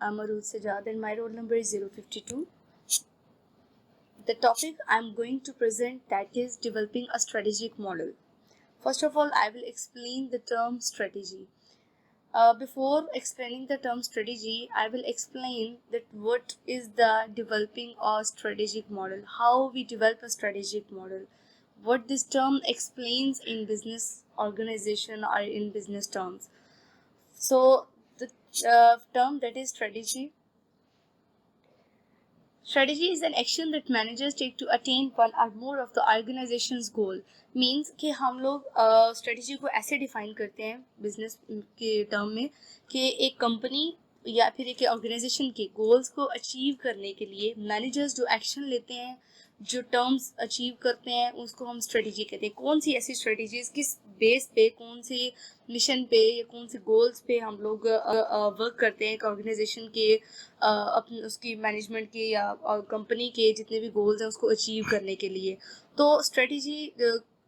I'm Arul Sajad and my roll number is 052. The topic I'm going to present that is developing a strategic model. First of all, I will explain the term strategy. Before explaining the term strategy, I will explain that what is the developing a strategic model, how we develop a strategic model, what this term explains in business organization or in business terms. So the term that is strategy. Strategy is an action that managers take to attain one or more of the organization's goal. Means कि हम लोग strategy को ऐसे define करते हैं business के term में कि एक कंपनी या फिर एक ऑर्गेनाइजेशन के गोल्स को अचीव करने के लिए मैनेजर्स जो एक्शन लेते हैं, जो टर्म्स अचीव करते हैं, उसको हम स्ट्रेटजी कहते हैं. कौन सी ऐसी स्ट्रेटजीज किस बेस पे, कौन से मिशन पे या कौन से गोल्स पे हम लोग वर्क करते हैं एक ऑर्गेनाइजेशन के अपने उसकी मैनेजमेंट के या कंपनी के जितने भी गोल्स हैं उसको अचीव करने के लिए. तो स्ट्रेटजी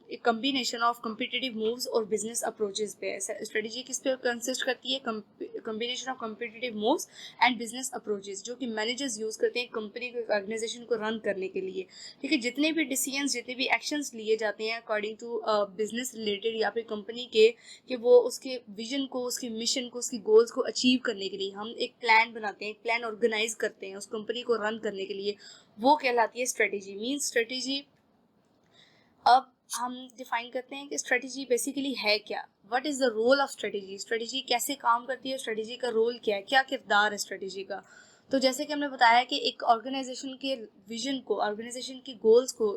एक कम्बिनेशन ऑफ कम्पिटिटिव मूव्स और बिजनेस अप्रोचेस पे है. स्ट्रेटजी किस पे कंसिस्ट करती है? Combination of competitive moves and business approaches जो कि मैनेजर्स यूज करते हैं कंपनी को, ऑर्गेनाइजेशन को रन करने के लिए. ठीक है, जितने भी डिसीजंस, जितने भी एक्शंस लिए जाते हैं अकॉर्डिंग टू बिजनेस रिलेटेड या फिर कंपनी के, कि वो उसके विजन को, उसके मिशन को, उसकी गोल्स को अचीव करने के लिए हम एक प्लान बनाते हैं, एक प्लान ऑर्गेनाइज करते हैं उस कंपनी को रन करने के लिए, वो कहलाती है स्ट्रेटजी. Means strategy. अब हम डिफाइन करते हैं कि स्ट्रेटजी बेसिकली है क्या. What is the role of strategy? Strategy कैसे काम करती है? स्ट्रेटजी का रोल क्या है? क्या किरदार है स्ट्रेटजी का? तो जैसे कि हमने बताया कि एक ऑर्गेनाइजेशन के विजन को, ऑर्गेनाइजेशन की गोल्स को,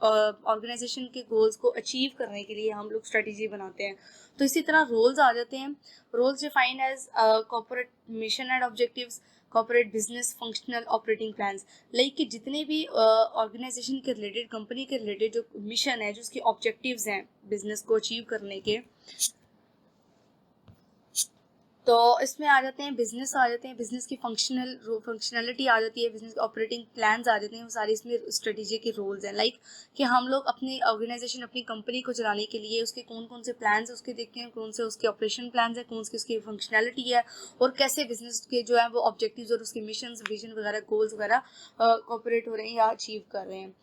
ऑर्गेनाइजेशन के गोल्स को अचीव करने के लिए हम लोग स्ट्रेटजी बनाते हैं. तो इसी तरह रोल्स आ जाते हैं. Roles defined as corporate mission and objectives, corporate business functional operating plans. Like कि जितने भी ऑर्गेनाइजेशन के रिलेटेड, कंपनी के रिलेटेड जो मिशन है, जो उसके ऑब्जेक्टिव्स हैं बिजनेस को अचीव करने के, तो इसमें आ जाते हैं बिजनेस, आ जाते हैं बिजनेस की फंक्शनलिटी आ जाती है, बिजनेस के ऑपरेटिंग प्लान्स आ जाते हैं. वो सारे इसमें स्ट्रेटजी के रोल्स हैं. लाइक कि हम लोग अपनी ऑर्गेनाइजेशन, अपनी कंपनी को चलाने के लिए उसके कौन कौन से प्लान्स उसके देखते हैं, कौन से उसके ऑपरेशन प्लान्स हैं, कौन सी उसकी फंक्शनलिटी है, और कैसे बिजनेस के जो है वो ऑब्जेक्टिव्स और उसके मिशन, विजन वगैरह, गोल्स वगैरह कॉपरेट हो रहे हैं या अचीव कर रहे हैं.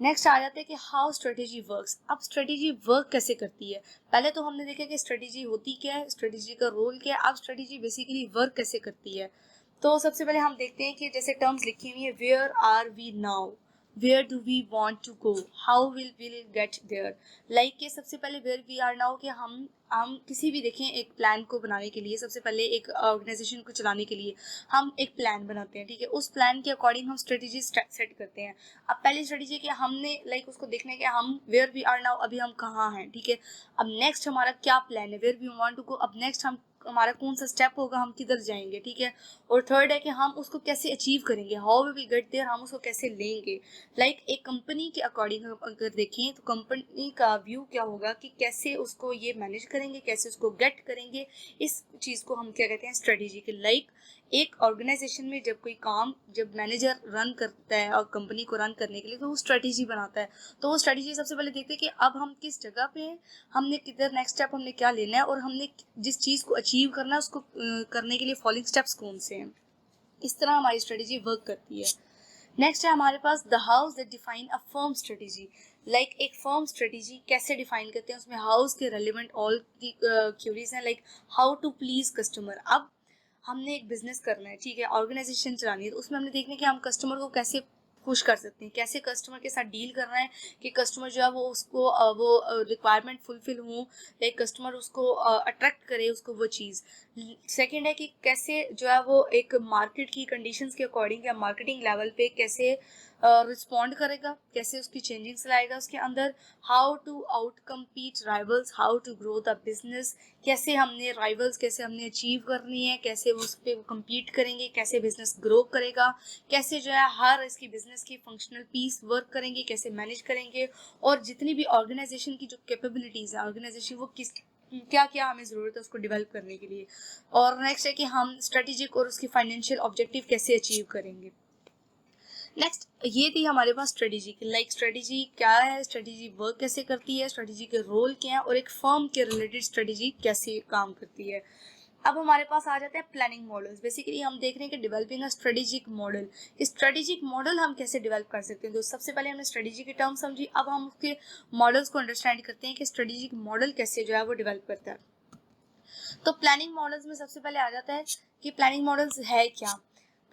नेक्स्ट आ जाते हैं कि हाउ स्ट्रेटेजी वर्क्स. अब स्ट्रेटेजी वर्क कैसे करती है? पहले तो हमने देखा कि स्ट्रेटेजी होती क्या है, स्ट्रेटेजी का रोल क्या है. अब स्ट्रेटेजी बेसिकली वर्क कैसे करती है, तो सबसे पहले हम देखते हैं कि जैसे टर्म्स लिखी हुई है, where are we now, where do we want to go, how will get there. Like कि सबसे पहले वेयर वी आर नाउ, कि हम किसी भी देखें एक प्लान को बनाने के लिए, सबसे पहले एक ऑर्गेनाइजेशन को चलाने के लिए हम एक प्लान बनाते हैं. ठीक है, उस प्लान के अकॉर्डिंग हम स्ट्रेटेजी सेट करते हैं. अब पहली स्ट्रेटेजी कि हमने लाइक उसको देखना है कि हम वेयर वी आर नाउ, अभी हम कहाँ हैं. ठीक है, अब नेक्स्ट हमारा क्या प्लान है, where we want to go. अब नेक्स्ट हमारा कौन सा स्टेप होगा, हम किधर जाएंगे. ठीक है, और थर्ड है कि हम उसको कैसे अचीव करेंगे, how we will get there, हम उसको कैसे लेंगे. लाइक एक कंपनी के अकॉर्डिंग अगर देखें तो कंपनी का व्यू क्या होगा कि कैसे उसको ये मैनेज करेंगे, कैसे उसको गेट करेंगे. इस चीज़ को हम क्या कहते हैं? स्ट्रेटेजी के. लाइक एक ऑर्गेनाइजेशन में जब कोई काम, जब मैनेजर रन करता है और कंपनी को रन करने के लिए, तो वो स्ट्रेटेजी बनाता है. तो वो स्ट्रेटेजी सबसे पहले देखते हैं कि अब हम किस जगह पे हैं, हमने किधर, नेक्स्ट स्टेप हमने क्या लेना है, और हमने जिस चीज़ को अचीव करना है उसको करने के लिए फॉलोइंग स्टेप्स कौन से हैं. इस तरह हमारी स्ट्रेटेजी वर्क करती है. नेक्स्ट है हमारे पास the house that define a firm strategy. Like एक फर्म स्ट्रेटेजी कैसे डिफाइन करते हैं, उसमें हाउस के रेलिवेंट ऑल की क्यूरीज हैं. Like how to please customer. अब हमने एक बिजनेस करना है, ठीक है, ऑर्गेनाइजेशन चलानी है, तो उसमें हमने देखना है कि हम कस्टमर को कैसे खुश कर सकते हैं, कैसे कस्टमर के साथ डील करना है कि कस्टमर जो है वो उसको वो रिक्वायरमेंट फुलफिल हो, लाइक कस्टमर उसको अट्रैक्ट करे उसको वो चीज़. सेकंड है कि कैसे जो है वो एक मार्केट की कंडीशंस के अकॉर्डिंग या मार्केटिंग लेवल पे कैसे रिस्पॉन्ड करेगा, कैसे उसकी चेंजिंग्स लाएगा उसके अंदर. How to out compete rivals, how to grow the business. कैसे हमने राइवल्स, कैसे हमने अचीव करनी है, कैसे उस पर कम्पीट करेंगे, कैसे बिजनेस ग्रो करेगा, कैसे जो है हर इसकी बिजनेस की फंक्शनल पीस वर्क करेंगे, कैसे मैनेज करेंगे, और जितनी भी ऑर्गेनाइजेशन की जो कैपेबिलिटीज़ है ऑर्गेनाइजेशन, वो किस क्या क्या हमें ज़रूरत है उसको डेवलप करने के लिए. और नेक्स्ट है कि हम स्ट्रेटेजिक और उसकी फाइनेंशियल ऑब्जेक्टिव कैसे अचीव करेंगे. नेक्स्ट ये थी हमारे पास स्ट्रेटेजी की. लाइक स्ट्रेटेजी क्या है, स्ट्रेटेजी वर्क कैसे करती है, स्ट्रेटेजी के रोल क्या है, और एक फर्म के रिलेटेड स्ट्रेटेजी कैसे काम करती है. अब हमारे पास आ जाते हैं प्लानिंग मॉडल्स। बेसिकली हम देख रहे हैं कि developing a strategic model, strategic model हम कैसे डेवलप कर सकते हैं। तो सबसे पहले हमने स्ट्रेटेजी की टर्म समझी, अब हम उसके मॉडल्स को अंडरस्टैंड करते हैं कि स्ट्रेटेजिक मॉडल कैसे जो है वो डेवलप करता है। तो प्लानिंग मॉडल्स में सबसे पहले आ जाता है कि प्लानिंग मॉडल्स है क्या।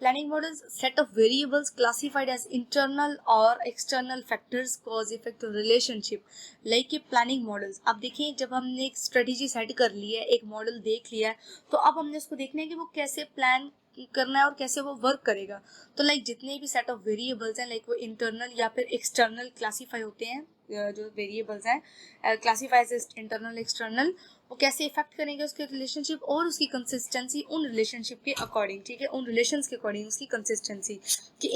Planning models set of variables classified as internal और external factors cause effect relationship. Like कि प्लानिंग मॉडल्स, अब देखिए जब हमने एक स्ट्रेटेजी सेट कर ली है, एक मॉडल देख लिया है, तो अब हमने उसको देखना है कि वो कैसे प्लान करना है और कैसे वो वर्क करेगा। तो लाइक जितने भी सेट ऑफ वेरिएबल्स हैं, लाइक वो इंटरनल या फिर एक्सटर्नल क्लासीफाई होते हैं, जो वेरिएबल्स हैं क्लासीफाई एज इंटरनल एक्सटर्नल, वो कैसे इफेक्ट करेंगे उसके रिलेशनशिप और उसकी कंसिस्टेंसी उन रिलेशनशिप के अकॉर्डिंग, ठीक है, उन रिलेशंस के अकॉर्डिंग उसकी कंसिस्टेंसी, कि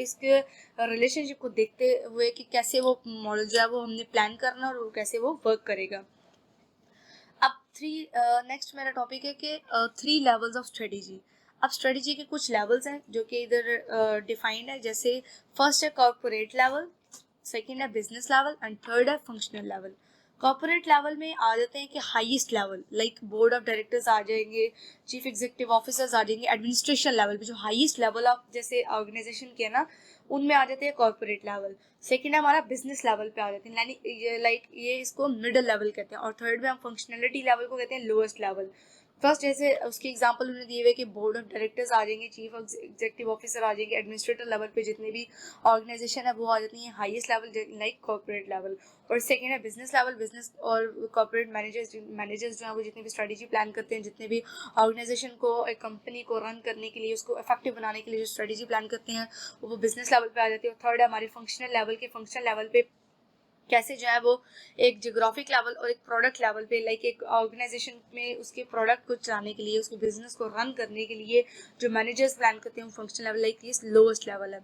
इसके रिलेशनशिप को देखते हुए कि कैसे वो मॉडल जो है वो हमने प्लान करना और कैसे वो वर्क करेगा। अब नेक्स्ट मेरा टॉपिक है कि 3 लेवल्स ऑफ स्ट्रेटेजी। अब स्ट्रेटेजी के कुछ लेवल्स हैं जो कि इधर डिफाइंड है, जैसे फर्स्ट है कॉर्पोरेट लेवल, सेकेंड है बिजनेस लेवल एंड थर्ड है फंक्शनल लेवल। कॉर्पोरेट लेवल में आ जाते हैं कि highest level, like board of directors आ जाएंगे, चीफ एग्जीक्यूटिव ऑफिसर्स आ जाएंगे, एडमिनिस्ट्रेशन लेवल पे जो हाईएस्ट लेवल ऑफ जैसे ऑर्गेनाइजेशन के ना, उनमें आ जाते हैं कॉर्पोरेट लेवल। सेकेंड है हमारा बिजनेस लेवल पे आ जाते हैं, यानी लाइक ये इसको मिडिल लेवल कहते हैं। और थर्ड में हम फंक्शनलिटी लेवल को कहते हैं लोएस्ट लेवल। फर्स्ट जैसे उसके एग्जांपल उन्होंने दिए हुए कि बोर्ड ऑफ डायरेक्टर्स आ जाएंगे, चीफ एग्जीक्यूटिव ऑफिसर आ जाएंगे, एडमिनिस्ट्रेटर लेवल पे जितने भी ऑर्गेनाइजेशन है वो आ जाती हैं highest level like corporate level. और सेकेंड है बिजनेस लेवल, बिजनेस और कॉर्पोरेट मैनेजर्स जो है वो जितने भी स्ट्रेटेजी प्लान करते हैं, जितने भी ऑर्गेनाइजेशन को, एक कंपनी को रन करने के लिए, उसको इफेक्टिव बनाने के लिए जो स्ट्रेटेजी प्लान करते हैं, वो बिजनेस लेवल पे आ जाती है। और थर्ड है हमारे फंक्शनल लेवल के, फंक्शनल लेवल पे कैसे जो है वो एक जियोग्राफिक लेवल और एक प्रोडक्ट लेवल पे, लाइक एक ऑर्गेनाइजेशन में उसके प्रोडक्ट को चलाने के लिए, उसके बिजनेस को रन करने के लिए जो मैनेजर्स प्लान करते हैं फंक्शनल लेवल, लाइक ये लोएस्ट लेवल है।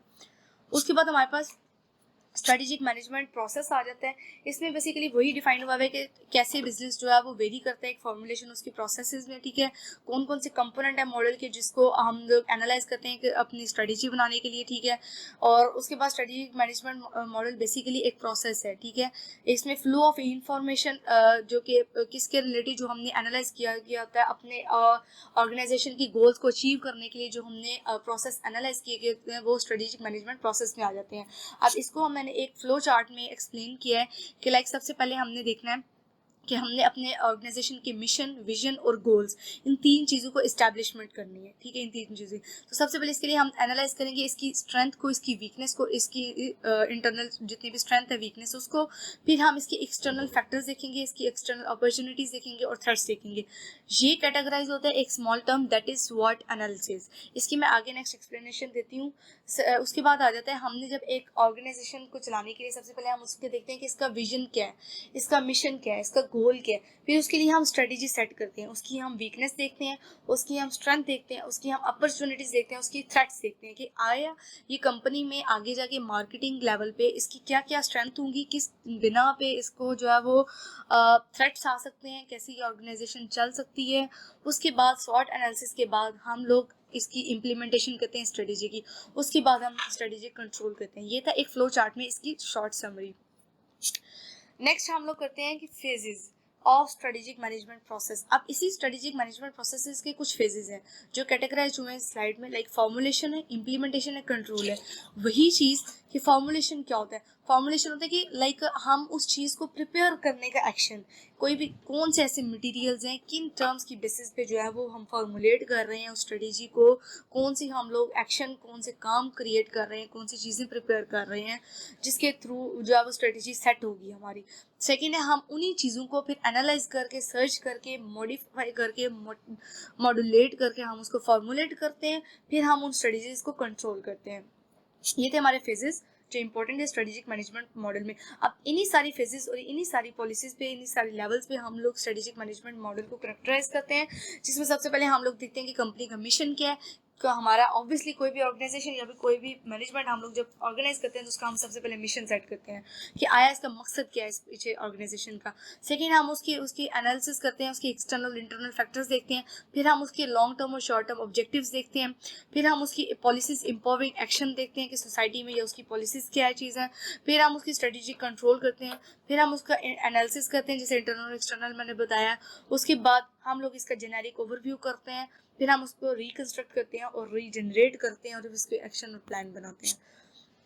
उसके बाद हमारे पास स्ट्रेटेजिक मैनेजमेंट प्रोसेस आ जाता है। इसमें बेसिकली वही डिफाइन हुआ है कि कैसे बिजनेस जो है वो वेरी करता है, एक फॉर्मुलेशन उसकी प्रोसेसेस में, ठीक है, कौन कौन से कंपोनेंट है मॉडल के जिसको हम लोग एनालाइज करते हैं कि अपनी स्ट्रेटेजी बनाने के लिए, ठीक है। और उसके बाद स्ट्रेटेजिक मैनेजमेंट मॉडल बेसिकली एक प्रोसेस है, ठीक है। इसमें फ्लो ऑफ इंफॉर्मेशन जो कि किसके रिलेटेड जो हमने एनालाइज किया होता है अपने ऑर्गेनाइजेशन की गोल्स को अचीव करने के लिए, जो हमने प्रोसेस एनालाइज किए गए हैं वो स्ट्रेटेजिक मैनेजमेंट प्रोसेस में आ जाते हैं। अब इसको मैंने एक फ्लो चार्ट में एक्सप्लेन किया है कि लाइक सबसे पहले हमने देखना है कि हमने अपने ऑर्गेनाइजेशन के मिशन, विजन और गोल्स, इन 3 चीज़ों को इस्टेब्लिशमेंट करनी है, ठीक है, इन 3 चीज़ें। तो सबसे पहले इसके लिए हम एनालाइज करेंगे इसकी स्ट्रेंथ को, इसकी वीकनेस को, इसकी इंटरनल जितनी भी स्ट्रेंथ है, वीकनेस उसको, फिर हम इसके एक्सटर्नल फैक्टर्स देखेंगे, इसकी एक्सटर्नल अपॉर्चुनिटीज़ देखेंगे और थ्रेट्स देखेंगे। ये कैटेगराइज होता है एक स्मॉल टर्म दैट इज स्वॉट एनालिसिस। इसकी मैं आगे नेक्स्ट एक्सप्लेनेशन देती हूँ। उसके बाद आ जाता है हमने जब एक ऑर्गेनाइजेशन को चलाने के लिए सबसे पहले हम उसके देखते हैं कि इसका विजन क्या है, इसका मिशन क्या है, इसका गोल क्या है, फिर उसके लिए हम स्ट्रेटेजी सेट करते हैं, उसकी हम वीकनेस देखते हैं, उसकी हम स्ट्रेंथ देखते हैं, उसकी हम अपॉर्चुनिटीज देखते हैं, उसकी थ्रेट्स देखते हैं कि आया ये कंपनी में आगे जाके मार्केटिंग लेवल पे इसकी क्या क्या स्ट्रेंथ होंगी, किस बिना पे इसको जो है वो थ्रेट्स आ सकते हैं, कैसी ये ऑर्गेनाइजेशन चल सकती है। उसके बाद स्वॉट एनालिसिस के बाद हम लोग इसकी इम्प्लीमेंटेशन करते हैं स्ट्रेटेजी की, उसके बाद हम स्ट्रेटेजी कंट्रोल करते हैं। ये था एक फ्लो चार्ट में इसकी शॉर्ट समरी। नेक्स्ट हम लोग करते हैं कि phases of strategic management process. अब इसी स्ट्रेटेजिक मैनेजमेंट प्रोसेसेस के कुछ फेजेस हैं जो कैटेगराइज हुए हैं स्लाइड में, लाइक फॉर्मुलेशन है, इम्प्लीमेंटेशन है, कंट्रोल है। वही चीज़ कि फॉर्मुलेशन क्या होता है, फॉर्मुलेशन होता है कि लाइक हम उस चीज़ को प्रिपेयर करने का एक्शन, कोई भी कौन से ऐसे मटेरियल्स हैं, किन टर्म्स की बेसिस पे जो है वो हम फॉर्मुलेट कर रहे हैं उस स्ट्रेटेजी को, कौन सी हम लोग एक्शन, कौन से काम क्रिएट कर रहे हैं, कौन सी चीज़ें प्रिपेयर कर रहे हैं जिसके थ्रू जो है वो स्ट्रेटेजी सेट होगी हमारी। सेकेंड है हम उन्हीं चीज़ों को फिर एनालाइज करके, सर्च करके, मॉडिफाई करके, मॉड्यूलेट करके हम उसको फॉर्मुलेट करते हैं, फिर हम उन स्ट्रेटेजीज को कंट्रोल करते हैं। ये थे हमारे फेजेस जो इंपॉर्टेंट है स्ट्रेटेजिक मैनेजमेंट मॉडल में। अब इन्हीं सारी फेजेस और इन्हीं सारी पॉलिसीज पे, इन्हीं सारी लेवल्स पे हम लोग स्ट्रेटेजिक मैनेजमेंट मॉडल को करेक्टराइज करते हैं, जिसमें सबसे पहले हम लोग देखते हैं कि कंपनी का मिशन क्या है, का हमारा ऑब्वियसली कोई भी ऑर्गेनाइजेशन या फिर कोई भी मैनेजमेंट हम लोग जब ऑर्गेनाइज करते हैं तो उसका हम सबसे पहले मिशन सेट करते हैं कि आया इसका मकसद क्या है इस पीछे ऑर्गेनाइजेशन का। सेकेंड, हम उसकी एनालिसिस करते हैं, उसकी एक्सटर्नल इंटरनल फैक्टर्स देखते हैं, फिर हम उसके लॉन्ग टर्म और शॉर्ट टर्म ऑब्जेक्टिव्स देखते हैं, फिर हम उसकी पॉलिसीज इंपॉर्विंग एक्शन देखते हैं कि सोसाइटी में या उसकी पॉलिसीज क्या चीज़ है, फिर हम उसकी स्ट्रेटेजी कंट्रोल करते हैं, फिर हम उसका एनालिसिस करते हैं जैसे इंटरनल और एक्सटर्नल मैंने बताया। उसके बाद हम लोग इसका जेनेरिक ओवरव्यू करते हैं, फिर हम उसको रिकंस्ट्रक्ट करते हैं और रीजनरेट करते हैं और फिर उसके एक्शन और प्लान बनाते हैं।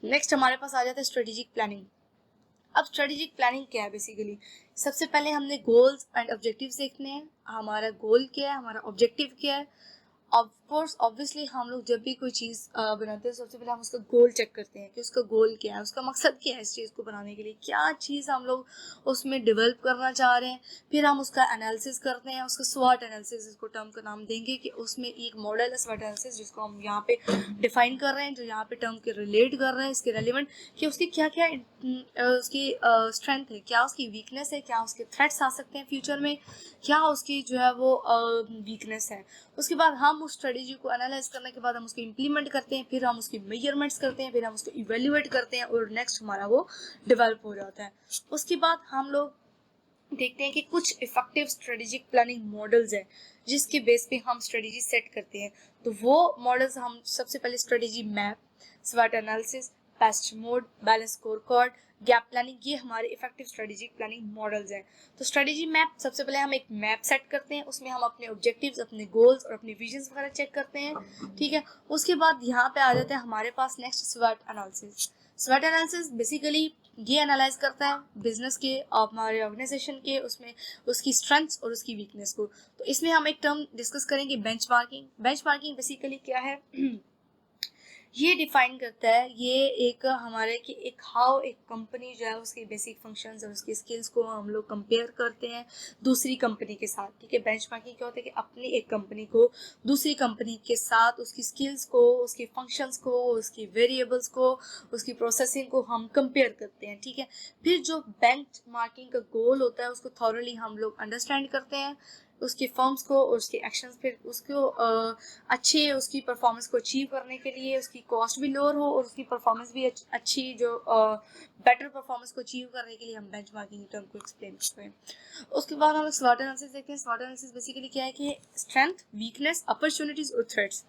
नेक्स्ट हमारे पास आ जाता है स्ट्रेटेजिक प्लानिंग। अब स्ट्रेटेजिक प्लानिंग क्या है बेसिकली, सबसे पहले हमने गोल्स एंड ऑब्जेक्टिव्स देखने हैं, हमारा गोल क्या है, हमारा ऑब्जेक्टिव क्या है। ऑफ कोर्स ऑब्वियसली हम लोग जब भी कोई चीज़ बनाते हैं सबसे पहले हम उसका गोल चेक करते हैं कि उसका गोल क्या है, उसका मकसद क्या है इस चीज़ को बनाने के लिए, क्या चीज़ हम लोग उसमें डेवलप करना चाह रहे हैं। फिर हम उसका एनालिसिस करते हैं, उसका स्वॉट एनालिसिस इसको टर्म का नाम देंगे कि उसमें एक मॉडल है स्वॉट एनालिसिस जिसको हम यहाँ पे डिफाइन कर रहे हैं, जो यहाँ पे टर्म के रिलेट कर रहे हैं इसके रेलिवेंट, कि उसकी क्या क्या उसकी स्ट्रेंथ है, क्या उसकी वीकनेस है, क्या उसके थ्रेट्स आ सकते हैं फ्यूचर में, क्या उसकी जो है वो वीकनेस है। उसके बाद हम उस स्ट्रेटेजी को एनालाइज करने के बाद हम उसको इम्प्लीमेंट करते हैं, फिर हम उसकी मेजरमेंट्स करते हैं, फिर हम उसको इवेल्युएट करते हैं और नेक्स्ट हमारा वो डेवलप हो जाता है। उसके बाद हम लोग देखते हैं कि कुछ इफेक्टिव स्ट्रेटेजिक प्लानिंग मॉडल्स हैं जिसके बेस पे हम स्ट्रेटेजी सेट करते हैं। तो वो मॉडल्स हम सबसे पहले स्ट्रेटेजी मैप, स्वॉट analysis, best mode, balance scorecard, gap planning, ये हमारे इफेक्टिव स्ट्रेटेजिक प्लानिंग मॉडल्स हैं। तो स्ट्रेटेजी मैप, सबसे पहले हम एक मैप सेट करते हैं, उसमें हम अपने ऑब्जेक्टिव्स, अपने गोल्स और अपने विजन्स वगैरह चेक करते हैं, ठीक है। उसके बाद यहाँ पे आ जाता है हमारे पास नेक्स्ट स्वॉट एनालिसिस। स्वॉट एनालिसिस बेसिकली ये एनालाइज करता है बिजनेस के, हमारे ऑर्गेनाइजेशन के, उसमें उसकी स्ट्रेंथ्स और उसकी वीकनेस को। तो इसमें हम एक टर्म डिस्कस करेंगे बेंचमार्किंग। बेंचमार्किंग बेसिकली क्या है ये डिफाइन करता है, ये एक हमारे कि एक हाउ एक कंपनी जो है उसकी बेसिक फंक्शंस और उसकी स्किल्स को हम लोग कंपेयर करते हैं दूसरी कंपनी के साथ, ठीक है। बेंचमार्किंग क्या होता है कि अपनी एक कंपनी को दूसरी कंपनी के साथ उसकी स्किल्स को, उसकी फंक्शंस को, उसकी वेरिएबल्स को, उसकी प्रोसेसिंग को हम कंपेयर करते हैं, ठीक है। फिर जो बेंचमार्किंग का गोल होता है उसको थॉरली हम लोग अंडरस्टैंड करते हैं, उसकी फर्म्स को और उसके एक्शंस, फिर उसको अच्छे उसकी परफॉर्मेंस को अचीव करने के लिए उसकी कॉस्ट भी लोअर हो और उसकी परफॉर्मेंस भी अच्छी जो बेटर परफॉर्मेंस को अचीव करने के लिए हम बेंचमार्किंग टर्म को एक्सप्लेन करते हैं। उसके बाद हम स्वॉट एनालिसिस देखते हैं। स्वॉट एनालिसिस बेसिकली क्या है कि स्ट्रेंथ, वीकनेस, अपॉर्चुनिटीज और थ्रेट्स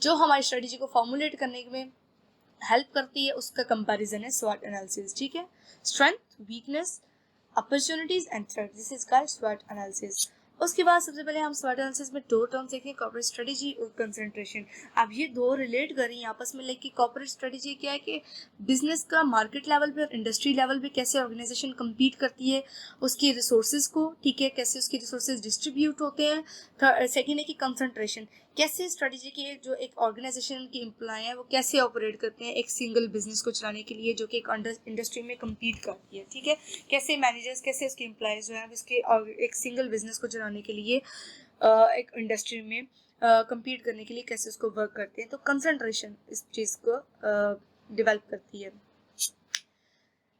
जो हमारी स्ट्रेटेजी को फॉर्मुलेट करने में हेल्प करती है उसका कंपैरिजन है स्वॉट एनालिसिस, ठीक है। Strength, weakness, opportunities and threat, this is called स्वॉट एनालिसिस। उसके बाद सबसे पहले हम स्वॉट एनालिसिस में दो टर्म्स देखें, कॉर्पोरेट स्ट्रेटेजी और कंसंट्रेशन। अब ये दो रिलेट करें आपस में, लाइक कि कॉर्पोरेट स्ट्रेटेजी क्या है कि बिजनेस का मार्केट लेवल पे और इंडस्ट्री लेवल पे कैसे ऑर्गेनाइजेशन कम्पीट करती है, उसकी रिसोर्सेज को, ठीक है, कैसे उसकी रिसोर्सेज डिस्ट्रीब्यूट होते हैं। सेकेंड है कि कंसंट्रेशन, कैसे स्ट्रेटेजी के जो एक ऑर्गेनाइजेशन के एम्प्लॉय हैं वो कैसे ऑपरेट करते हैं एक सिंगल बिजनेस को चलाने के लिए जो कि एक इंडस्ट्री में कम्पीट करती है, ठीक है। कैसे मैनेजर्स, कैसे उसके एम्प्लॉयज जो है इसके एक सिंगल बिजनेस को चलाने के लिए एक इंडस्ट्री में कम्पीट करने के लिए कैसे उसको वर्क करते हैं। तो कंसंट्रेशन इस चीज़ को डेवलप करती है।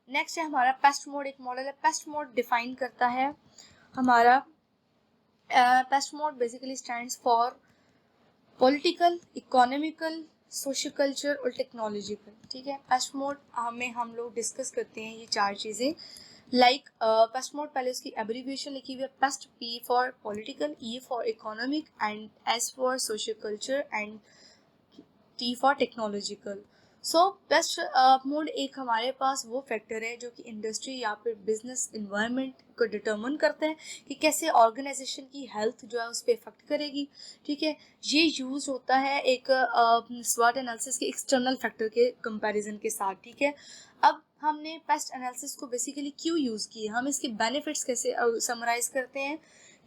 नेक्स्ट है हमारा पेस्ट मोड, एक मॉडल है। पेस्ट मोड डिफाइन करता है हमारा, paste mode basically stands for political, economical, social culture और टेक्नोलॉजिकल, ठीक है। पेस्ट मोड हमें हम लोग डिस्कस करते हैं ये चार चीज़ें, लाइक पेस्ट मोड पहले उसकी एब्रीविएशन लिखी हुई है, paste, P for political, E for economic and S for social culture and T for technological. So paste mode एक हमारे पास वो फैक्टर है जो कि इंडस्ट्री या फिर बिजनेस इन्वायरमेंट को डिटर्मिन करते हैं कि कैसे ऑर्गेनाइजेशन की हेल्थ जो है उस पर इफेक्ट करेगी, ठीक है। ये यूज होता है एक स्वॉट एनालिसिस के एक्सटर्नल फैक्टर के कंपैरिजन के साथ, ठीक है। अब हमने पेस्ट एनालिसिस को बेसिकली क्यों यूज़ किए, हम इसके बेनिफिट्स कैसे समराइज करते हैं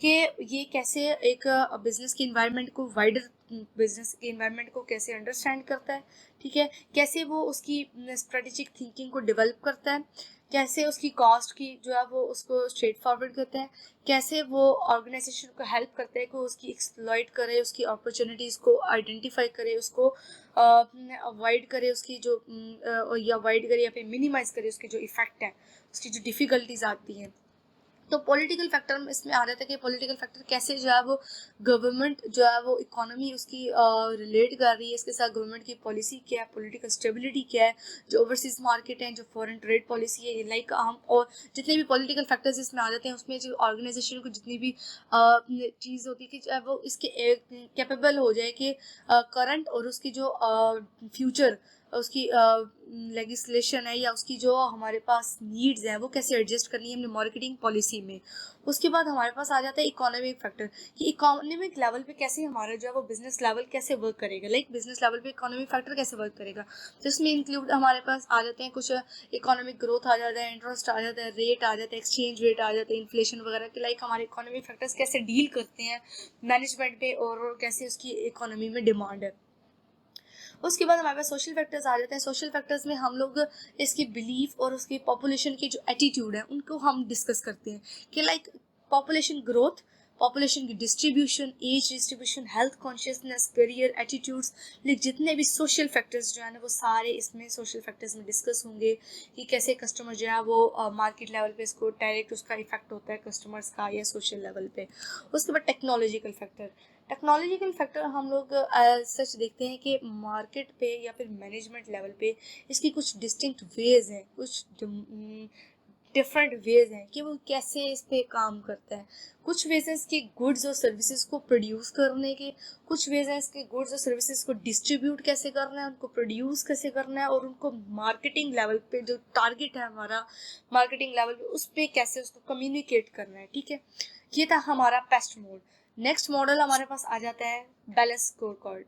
कि ये कैसे एक बिजनेस के इन्वायरमेंट को, वाइडर बिजनेस के इन्वायरमेंट को कैसे अंडरस्टैंड करता है, ठीक है। कैसे वो उसकी स्ट्रेटेजिक थिंकिंग को डेवलप करता है, कैसे उसकी कॉस्ट की जो है वो उसको स्ट्रेट फॉरवर्ड करता है, कैसे वो ऑर्गेनाइजेशन को हेल्प करता है कि उसकी एक्सप्लॉइट करे, उसकी अपॉर्चुनिटीज़ को आइडेंटिफाई करे, उसको अवॉइड करे, उसकी जो या अवॉइड करे या फिर मिनिमाइज करे उसके जो इफ़ेक्ट हैं, उसकी जो डिफ़िकल्टीज आती हैं, तो पॉलिटिकल फैक्टर में इसमें आ रहा था कि पॉलिटिकल फैक्टर कैसे जो है वो गवर्नमेंट जो है वो इकोनॉमी उसकी रिलेट कर रही है इसके साथ, गवर्नमेंट की पॉलिसी क्या है, पॉलिटिकल स्टेबिलिटी क्या है, जो ओवरसीज मार्केट है, जो फॉरेन ट्रेड पॉलिसी है, लाइक हम और जितने भी पॉलिटिकल फैक्टर्स इसमें आ जाते हैं उसमें जो ऑर्गेनाइजेशन को जितनी भी चीज़ होती है कि जो है वो इसके कैपेबल हो जाए कि करंट और उसकी जो फ्यूचर उसकी लेगिस्लेशन है या उसकी जो हमारे पास नीड्स हैं वो कैसे एडजस्ट करनी है हमने मार्केटिंग पॉलिसी में। उसके बाद हमारे पास आ जाता है इकोनॉमिक फैक्टर कि इकोनॉमिक लेवल पे कैसे हमारा जो है वो बिजनेस लेवल कैसे वर्क करेगा, लाइक बिजनेस लेवल पे इकोनॉमिक फैक्टर कैसे वर्क करेगा। तो इसमें इंक्लूड हमारे पास आ जाते हैं कुछ इकोनॉमिक ग्रोथ आ जाता है, इंटरेस्ट आ जाता है, रेट आ जाता है, एक्सचेंज रेट आ जाता है, इन्फ्लेशन वगैरह के, लाइक हमारे इकोनॉमिक फैक्टर्स कैसे डील करते हैं मैनेजमेंट पे और कैसे उसकी इकोनॉमी में डिमांड है। उसके बाद हमारे पास सोशल फैक्टर्स आ जाते हैं। सोशल फैक्टर्स में हम लोग इसकी बिलीफ और उसकी पॉपुलेशन की जो एटीट्यूड है उनको हम डिस्कस करते हैं कि लाइक पॉपुलेशन ग्रोथ, पॉपुलेशन की distribution, age distribution, health consciousness, career, attitudes, like जितने भी सोशल फैक्टर्स जो है ना वो सारे इसमें सोशल फैक्टर्स में डिस्कस होंगे कि कैसे कस्टमर जो है वो मार्केट लेवल पे इसको डायरेक्ट उसका इफेक्ट होता है कस्टमर्स का या सोशल लेवल पे। उसके बाद टेक्नोलॉजिकल फैक्टर, टेक्नोलॉजिकल फैक्टर हम लोग सच देखते हैं कि मार्केट पे या फिर मैनेजमेंट लेवल पे इसकी कुछ डिस्टिंक्ट वेज हैं, कुछ डिफरेंट वेज हैं कि वो कैसे इस पे काम करता है। कुछ वेज हैं इसके गुड्स और सर्विसेज को प्रोड्यूस करने के, कुछ वेज हैं इसके गुड्स और सर्विसेज को डिस्ट्रीब्यूट कैसे करना है, उनको प्रोड्यूस कैसे करना है और उनको मार्केटिंग लेवल पे जो टारगेट है हमारा मार्केटिंग लेवल पे उस पर कैसे उसको कम्युनिकेट करना है। ठीक है, ये था हमारा पेस्ट मोड। नेक्स्ट मॉडल हमारे पास आ जाता है balance scorecard.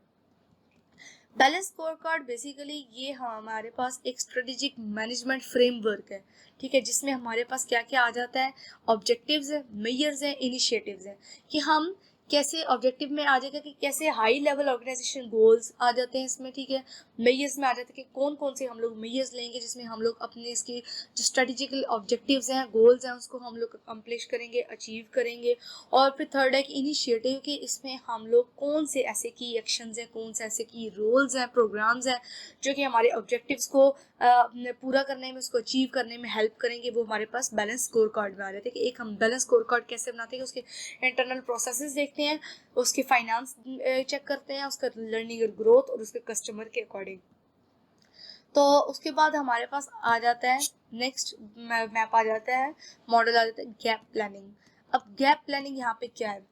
Balance scorecard basically ये हमारे पास एक स्ट्रेटेजिक मैनेजमेंट फ्रेमवर्क है, ठीक है, जिसमें हमारे पास क्या क्या आ जाता है, ऑब्जेक्टिव्स है, मेजर्स है, इनिशिएटिव्स है कि हम कैसे ऑब्जेक्टिव में आ जाएगा कि कैसे हाई लेवल ऑर्गेनाइजेशन गोल्स आ जाते हैं इसमें। ठीक है, मेजर्स में आ जाता है कि कौन कौन से हम लोग मेजर्स लेंगे जिसमें हम लोग अपने इसके जो स्ट्रेटेजिकल ऑब्जेक्टिव्स हैं, गोल्स हैं, उसको हम लोग अकम्प्लिश करेंगे, अचीव करेंगे। और फिर थर्ड है कि इनिशिएटिव कि इसमें हम लोग कौन से ऐसे की एक्शंस हैं, कौन से ऐसे की रोल्स हैं, प्रोग्राम्स हैं जो कि हमारे ऑब्जेक्टिव्स को पूरा करने में, उसको अचीव करने में हेल्प करेंगे। वो हमारे पास बैलेंस स्कोर कार्ड में आ रहे थे कि एक हम बैलेंस स्कोर कार्ड कैसे बनाते हैं, उसके इंटरनल प्रोसेसेस देखते हैं, उसके फाइनेंस चेक करते हैं, उसका लर्निंग और ग्रोथ और उसके कस्टमर के अकॉर्डिंग। तो उसके बाद हमारे पास आ जाता है नेक्स्ट मैप आ जाता है, मॉडल आ जाता है गैप प्लानिंग। अब गैप प्लानिंग यहाँ पे क्या है,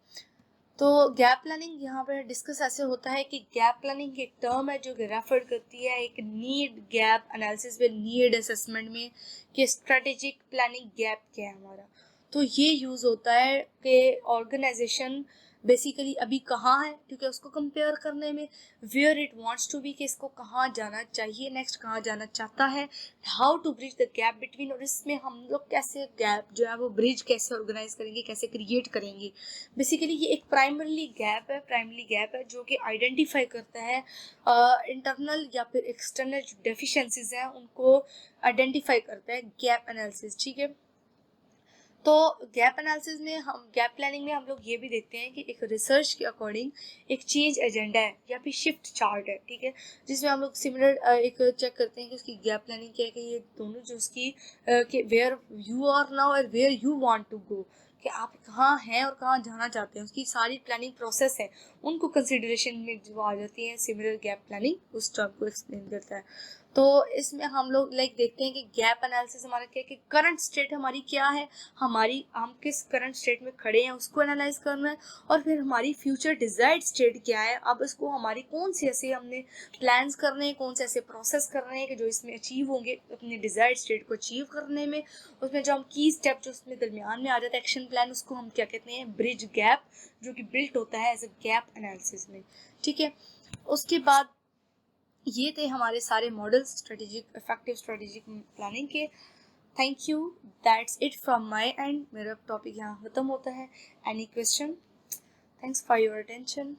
तो गैप प्लानिंग यहाँ पर डिस्कस ऐसे होता है कि गैप प्लानिंग एक टर्म है जो कि रेफर करती है एक नीड गैप एनालिसिस में, नीड असेसमेंट में कि स्ट्रेटेजिक प्लानिंग गैप क्या है हमारा। तो ये यूज़ होता है कि ऑर्गेनाइजेशन बेसिकली अभी कहाँ है, क्योंकि उसको कंपेयर करने में, where it wants to be कि इसको कहाँ जाना चाहिए, नेक्स्ट कहाँ जाना चाहता है, how to bridge the gap between, और इसमें हम लोग कैसे गैप जो है वो ब्रिज कैसे ऑर्गेनाइज करेंगे, कैसे क्रिएट करेंगे। बेसिकली ये एक प्राइमरी गैप है जो कि आइडेंटिफाई करता है इंटरनल या फिर एक्सटर्नल जो डेफिशिएंसीज हैं उनको आइडेंटिफाई करता है गैप एनालिसिस। ठीक है, तो गैप एनालिसिस में हम गैप प्लानिंग में हम लोग ये भी देखते हैं कि एक रिसर्च के अकॉर्डिंग एक चेंज एजेंडा है या फिर शिफ्ट चार्ट है, ठीक है, जिसमें हम लोग सिमिलर एक चेक करते हैं कि उसकी गैप प्लानिंग क्या है कि ये दोनों जो उसकी कि वेयर यू आर नाउ और where you want to go, कि आप कहाँ हैं और कहाँ जाना चाहते हैं, उसकी सारी प्लानिंग प्रोसेस है उनको कंसिडरेशन में जो आ जाती है। सिमिलर गैप प्लानिंग उस टर्म को एक्सप्लेन करता है। तो इसमें हम लोग लाइक देखते हैं कि गैप एनालिसिस हमारा क्या है कि करंट स्टेट हमारी क्या है, हम किस करंट स्टेट में खड़े हैं उसको एनालाइज करना है, और फिर हमारी फ्यूचर डिजायर्ड स्टेट क्या है, अब इसको हमारी कौन से ऐसे हमने प्लान्स करने हैं, कौन से ऐसे प्रोसेस करने हैं कि जो इसमें अचीव होंगे अपने डिजायर्ड स्टेट को अचीव करने में। उसमें जो हम की स्टेप जो उसमें दरमियान में आ जाता है एक्शन प्लान, उसको हम क्या कहते हैं, ब्रिज गैप, जो कि बिल्ट होता है एज अ गैप एनालिसिस में। ठीक है, उसके बाद ये थे हमारे सारे models strategic effective strategic planning के। Thank you, that's it from my end. मेरा टॉपिक यहाँ ख़त्म होता है। Any question? Thanks for your attention.